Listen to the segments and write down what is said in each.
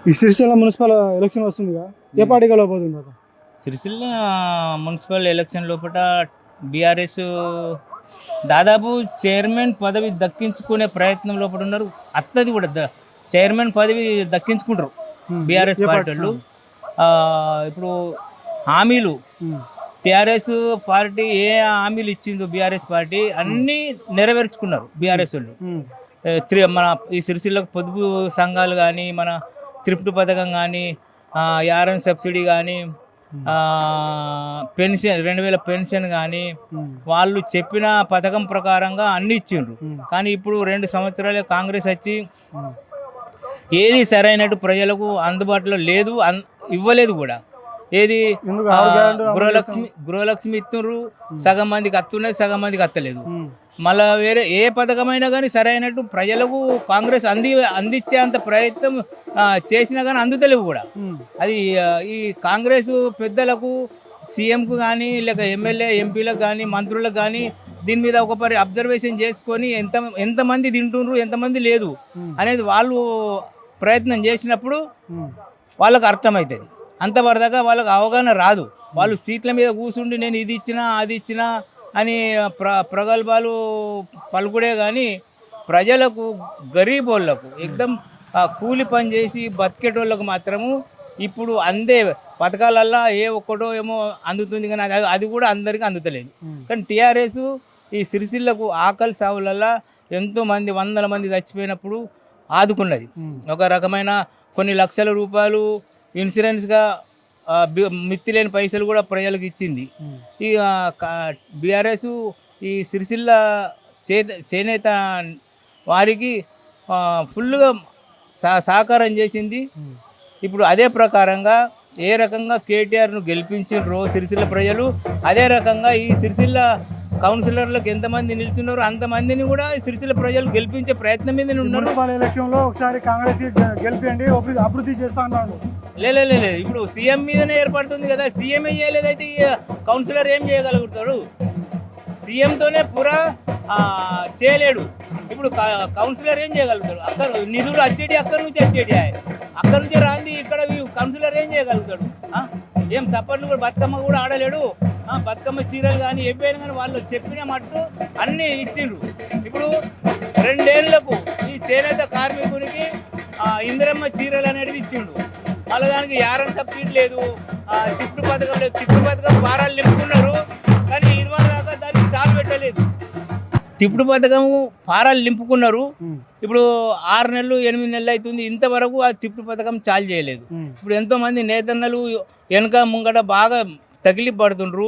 ఈ Sircilla municipal election వస్తుందిగా ఏ party గెలవబోతుంది అక్క? సిరిసిల్ల మున్సిపల్ ఎలక్షన్ లోపల బీఆర్ఎస్ దాదాపు చైర్మన్ పదవి దక్కించుకునే ప్రయత్నం లోపల ఉన్నారు. అత్తది కూడా చైర్మన్ పదవి దక్కించుకుంటారు బీఆర్ఎస్ పార్టీ వాళ్ళు. ఇప్పుడు హామీలు టీఆర్ఎస్ పార్టీ ఏ హామీలు ఇచ్చిందో బీఆర్ఎస్ పార్టీ అన్నీ నెరవేర్చుకున్నారు బీఆర్ఎస్ వాళ్ళు. మన ఈ సిరిసిల్లకు పొదుపు సంఘాలు కానీ, మన త్రిప్ట్ పథకం కానీ, యారన్ సబ్సిడీ కానీ, పెన్షన్ 2000 పెన్షన్ కానీ, వాళ్ళు చెప్పిన పథకం ప్రకారంగా అన్ని ఇచ్చిండ్రు. కానీ ఇప్పుడు 2 సంవత్సరాలే కాంగ్రెస్ వచ్చి ఏది సరైనట్టు ప్రజలకు అందుబాటులో లేదు, ఇవ్వలేదు కూడా. ఏది గృహలక్ష్మి ఇస్తున్నారు, సగం మందికి అత్తున్నది, సగం మందికి అత్తలేదు. మళ్ళీ వేరే ఏ పథకమైనా కానీ సరైనట్టు ప్రజలకు కాంగ్రెస్ అందించే అంత ప్రయత్నం చేసినా కానీ అందుతలేవు కూడా. అది ఈ కాంగ్రెస్ పెద్దలకు, సీఎంకు కానీ, లేక ఎమ్మెల్యే ఎంపీలకు కానీ, మంత్రులకు కానీ దీని మీద ఒక అబ్జర్వేషన్ చేసుకొని ఎంతమంది తింటుండ్రు, ఎంతమంది లేదు అనేది వాళ్ళు ప్రయత్నం చేసినప్పుడు వాళ్ళకు అర్థమవుతుంది. అంతవరదాకా వాళ్ళకు అవగాహన రాదు. వాళ్ళు సీట్ల మీద కూర్చుండి నేను ఇది ఇచ్చినా అది ఇచ్చినా అని ప్రగల్భాలు పలుకుడే కానీ ప్రజలకు, గరీబ్ వాళ్ళకు, ఎక్దం కూలి పని చేసి బతికేటోళ్ళకు మాత్రము ఇప్పుడు అందే పథకాలల్లో ఏ ఒక్కటో ఏమో అందుతుంది, కానీ అది కూడా అందరికీ అందుతలేదు. కానీ టీఆర్ఎస్ ఈ సిరిసిల్లకు ఆకలి సావులల్లో ఎంతోమంది 100 మంది చచ్చిపోయినప్పుడు ఆదుకున్నది. ఒక రకమైన కొన్ని లక్షల రూపాయలు ఇన్సూరెన్స్గా మిత్తిలేని పైసలు కూడా ప్రజలకు ఇచ్చింది. ఈ బీఆర్ఎస్ ఈ సిరిసిల్ల చేనేత వారికి ఫుల్గా సహకారం చేసింది. ఇప్పుడు అదే ప్రకారంగా ఏ రకంగా కేటీఆర్ను గెలిపించిండ్రో సిరిసిల్ల ప్రజలు, అదే రకంగా ఈ సిరిసిల్ల కౌన్సిలర్లకు ఎంతమంది నిల్చున్నారో అంతమందిని కూడా సిరిసిల్ల ప్రజలు గెలిపించే ప్రయత్నం మీద ఉన్నారు. ఎలక్షన్లో ఒకసారి కాంగ్రెస్ గెలిపించండి, అభివృద్ధి చేస్తా అన్నాడు. లేదు, ఇప్పుడు సీఎం మీదనే ఏర్పడుతుంది కదా. సీఎం ఏం చేయలేదైతే కౌన్సిలర్ ఏం చేయగలుగుతాడు? సీఎంతోనే పూరా చేయలేడు. ఇప్పుడు కౌన్సిలర్ ఏం చేయగలుగుతాడు? అక్కడ నిధులు వచ్చేటి అక్కడి నుంచి అక్కడి నుంచి రాంది ఇక్కడ కౌన్సిలర్ ఏం చేయగలుగుతాడు? ఏం సపోర్ట్లు కూడా బతుకమ్మ కూడా ఆడలేడు. బతుకమ్మ చీరలు కానీ ఏవైనా కానీ వాళ్ళు చెప్పిన మట్టు అన్నీ ఇచ్చిండ్రు. ఇప్పుడు 2 ఏళ్లకు ఈ చేనేత కార్మికునికి ఇందిరమ్మ చీరలు అనేది ఇచ్చిండు. మళ్ళీ దానికి యారన్ సబ్సిడీ లేదు, తిప్పుడు పథకం లేదు. తిప్పుడు పథకం పారాలు నింపుకున్నారు, కానీ ఇదివరకు దాకా దానికి చాలు పెట్టలేదు. తిప్పుడు పథకం పారాలు నింపుకున్నారు. ఇప్పుడు 6 నెలలు 8 నెలలు అవుతుంది, ఇంతవరకు ఆ తిప్పుడు పథకం చాలు చేయలేదు. ఇప్పుడు ఎంతోమంది నేతన్నలు వెనక ముంగట బాగా తగిలి పడుతుండ్రు.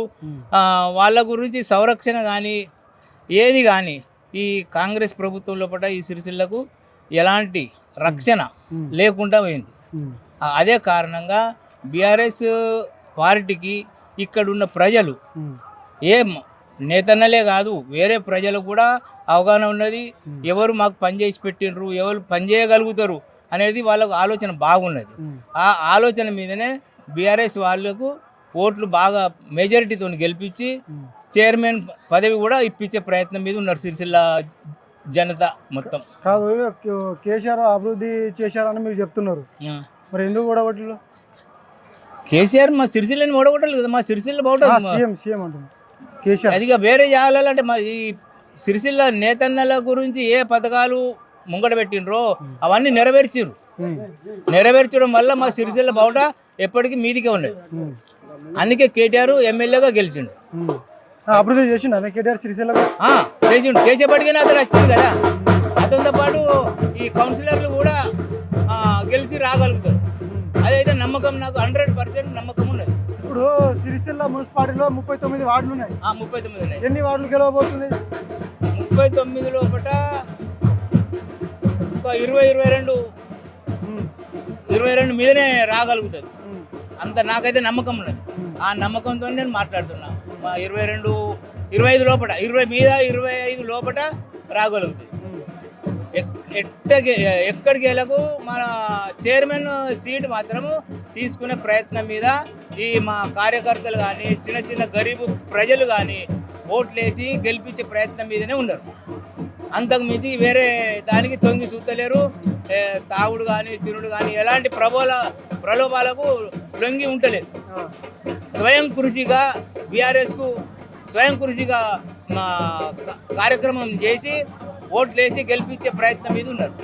వాళ్ళ గురించి సంరక్షణ కానీ ఏది కానీ ఈ కాంగ్రెస్ ప్రభుత్వం లోపల ఈ సిరిసిల్లకు ఎలాంటి రక్షణ లేకుండా పోయింది. అదే కారణంగా బీఆర్ఎస్ పార్టీకి ఇక్కడున్న ప్రజలు ఏం నేతన్నలే కాదు వేరే ప్రజలకు కూడా అవగాహన ఉన్నది. ఎవరు మాకు పనిచేసి పెట్టినరు, ఎవరు పనిచేయగలుగుతారు అనేది వాళ్ళకు ఆలోచన బాగున్నది. ఆ ఆలోచన మీదనే బీఆర్ఎస్ వాళ్ళకు ఓట్లు బాగా మెజారిటీతో గెలిపించి చైర్మన్ పదవి కూడా ఇప్పించే ప్రయత్నం మీద ఉన్నారు సిరిసిల్ల జనత మొత్తం. కాదు, కేసీఆర్ అభివృద్ధి చేశారని మీరు చెప్తున్నారు, మరి ఎందుకు ఓడగొట్టలేదు? కేసీఆర్ మా సిరిసిల్లని ఓడగొట్టలేదు కదా. మా సిరిసిల్ల బాగుంటుంది. అదిగా వేరే చేయాలంటే మా ఈ సిరిసిల్ల నేతన్నల గురించి ఏ పథకాలు ముంగట పెట్టినరో అవన్నీ నెరవేర్చడం వల్ల మా సిరిసిల్ల బావుట ఎప్పటికీ మీదికే ఉన్నది. అందుకే కేటీఆర్ ఎమ్మెల్యేగా గెలిచిండు. అభివృద్ధి చేసిండు కేటీఆర్ సిరిసిల్ల చేసేపటికైనా అతను వచ్చింది కదా. అతనితో పాటు ఈ కౌన్సిలర్లు కూడా గెలిచి రాగలుగుతారు. అదైతే నమ్మకం, నాకు 100% నమ్మకం ఉన్నది. ఇప్పుడు సిరిసిల్ల మున్సిపాలిటీలో 39 వార్డులు ఉన్నాయి. 39 ఉన్నాయి. ఎన్ని వార్డులు గెలవబోతుంది? 39 లోపల 22 మీదనే రాగలుగుతుంది. అంత నాకైతే నమ్మకం ఉన్నది. ఆ నమ్మకంతో నేను మాట్లాడుతున్నా. మా 25 లోపల 20 మీద 25 లోపల రాగలుగుతుంది. ఎక్కడికి వెళ్ళకు మన చైర్మన్ సీట్ మాత్రము తీసుకునే ప్రయత్నం మీద ఈ మా కార్యకర్తలు కానీ, చిన్న గరీబు ప్రజలు కానీ ఓట్లేసి గెలిపించే ప్రయత్నం మీదనే ఉన్నారు. అంతకు మించి వేరే దానికి తొంగి చూస్తలేరు. తాగుడు కానీ తినుడు కానీ ఎలాంటి ప్రలోభాలకు లొంగి ఉండలేదు. స్వయం కృషిగా బీఆర్ఎస్కు స్వయం కృషిగా కార్యక్రమం చేసి ఓట్లేసి గెలిపించే ప్రయత్నం మీద ఉన్నారు.